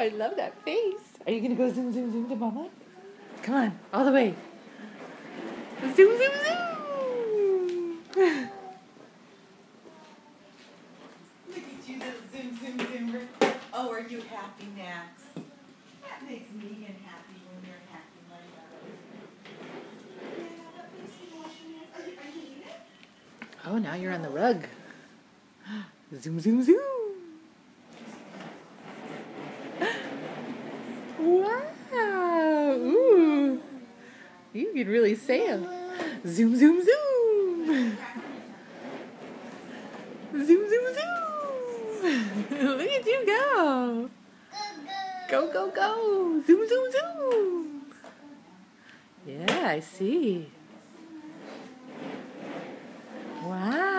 I love that face. Are you going to go zoom, zoom, zoom to Mama? Come on, all the way. Zoom, zoom, zoom. Look at you, little zoom, zoom, zoomer. Oh, are you happy, Max? That makes Megan happy when you're happy like that. Are you eating it? Oh, now you're on the rug. Zoom, zoom, zoom. Wow. Ooh. You could really say them. Zoom, zoom, zoom. Zoom, zoom, zoom. Look at you go. Go, go, go. Zoom, zoom, zoom. Yeah, I see. Wow.